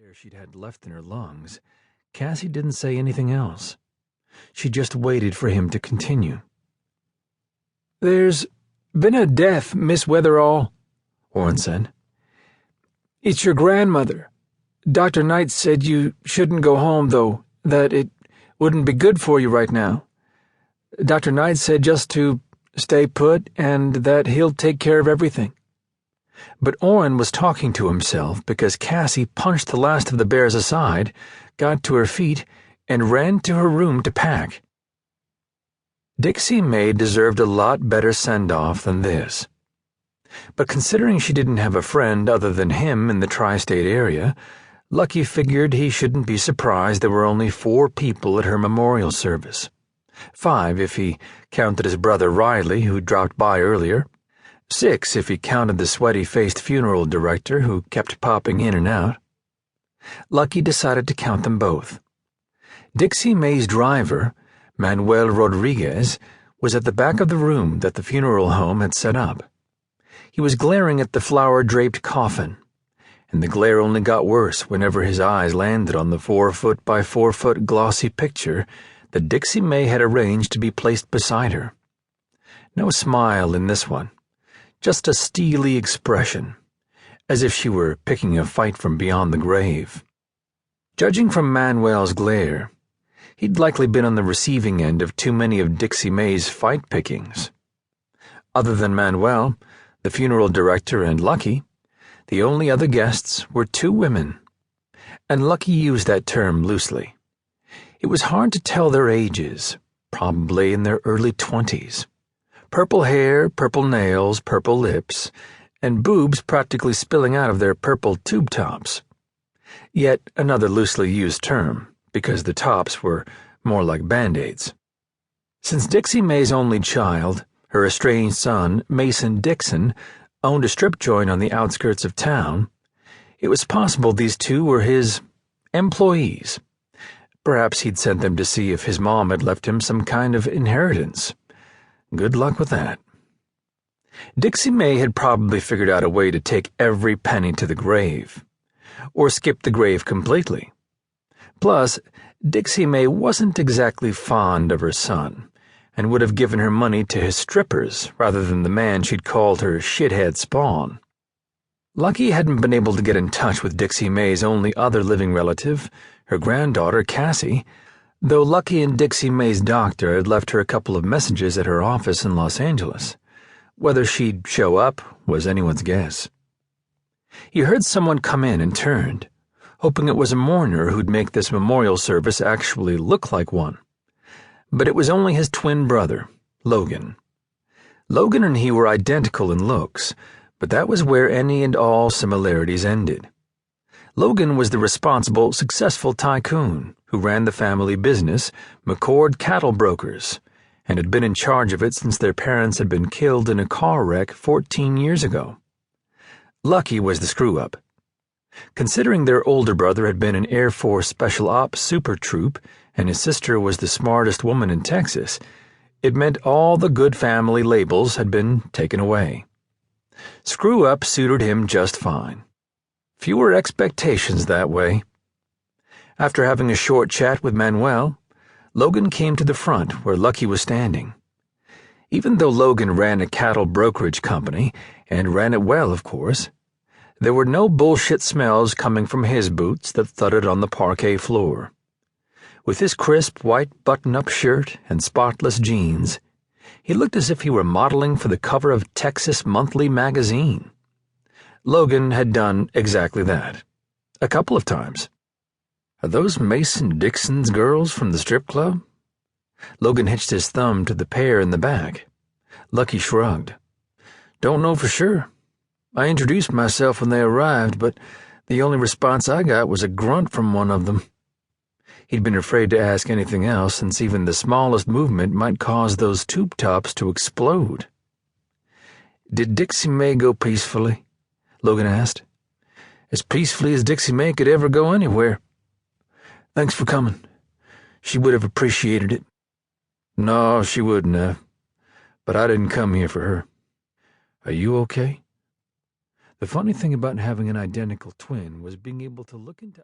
air she'd had left in her lungs, Cassie didn't say anything else. She just waited for him to continue. "There's been a death, Miss Weatherall," Orrin said. "It's your grandmother. Dr. Knight said you shouldn't go home, though, that it wouldn't be good for you right now. Dr. Knight said just to stay put and that he'll take care of everything." But Orrin was talking to himself because Cassie punched the last of the bears aside, got to her feet, and ran to her room to pack. Dixie May deserved a lot better send-off than this. But considering she didn't have a friend other than him in the tri-state area, Lucky figured he shouldn't be surprised there were only 4 people at her memorial service. 5 if he counted his brother Riley, who dropped by earlier. 6 if he counted the sweaty-faced funeral director who kept popping in and out. Lucky decided to count them both. Dixie May's driver, Manuel Rodriguez, was at the back of the room that the funeral home had set up. He was glaring at the flower-draped coffin, and the glare only got worse whenever his eyes landed on the 4-foot by 4-foot glossy picture that Dixie May had arranged to be placed beside her. No smile in this one. Just a steely expression, as if she were picking a fight from beyond the grave. Judging from Manuel's glare, he'd likely been on the receiving end of too many of Dixie May's fight pickings. Other than Manuel, the funeral director, and Lucky, the only other guests were 2 women, and Lucky used that term loosely. It was hard to tell their ages, probably in their early 20s. Purple hair, purple nails, purple lips, and boobs practically spilling out of their purple tube tops. Yet another loosely used term, because the tops were more like Band-Aids. Since Dixie May's only child, her estranged son, Mason Dixon, owned a strip joint on the outskirts of town, it was possible these 2 were his employees. Perhaps he'd sent them to see if his mom had left him some kind of inheritance. Good luck with that. Dixie May had probably figured out a way to take every penny to the grave, or skip the grave completely. Plus, Dixie May wasn't exactly fond of her son, and would have given her money to his strippers rather than the man she'd called her shithead spawn. Lucky hadn't been able to get in touch with Dixie May's only other living relative, her granddaughter Cassie, though Lucky and Dixie May's doctor had left her a couple of messages at her office in Los Angeles. Whether she'd show up was anyone's guess. He heard someone come in and turned, hoping it was a mourner who'd make this memorial service actually look like one. But it was only his twin brother, Logan. Logan and he were identical in looks, but that was where any and all similarities ended. Logan was the responsible, successful tycoon who ran the family business, McCord Cattle Brokers, and had been in charge of it since their parents had been killed in a car wreck 14 years ago. Lucky was the screw-up. Considering their older brother had been an Air Force Special Ops super troop and his sister was the smartest woman in Texas, it meant all the good family labels had been taken away. Screw-up suited him just fine. Fewer expectations that way. After having a short chat with Manuel, Logan came to the front where Lucky was standing. Even though Logan ran a cattle brokerage company, and ran it well, of course, there were no bullshit smells coming from his boots that thudded on the parquet floor. With his crisp white button-up shirt and spotless jeans, he looked as if he were modeling for the cover of Texas Monthly magazine. Logan had done exactly that, a couple of times. "Are those Mason Dixon's girls from the strip club?" Logan hitched his thumb to the pair in the back. Lucky shrugged. "Don't know for sure. I introduced myself when they arrived, but the only response I got was a grunt from one of them." He'd been afraid to ask anything else since even the smallest movement might cause those tube tops to explode. "Did Dixie May go peacefully?" Logan asked. "As peacefully as Dixie May could ever go anywhere. Thanks for coming. She would have appreciated it." "No, she wouldn't have. But I didn't come here for her. Are you okay?" The funny thing about having an identical twin was being able to look into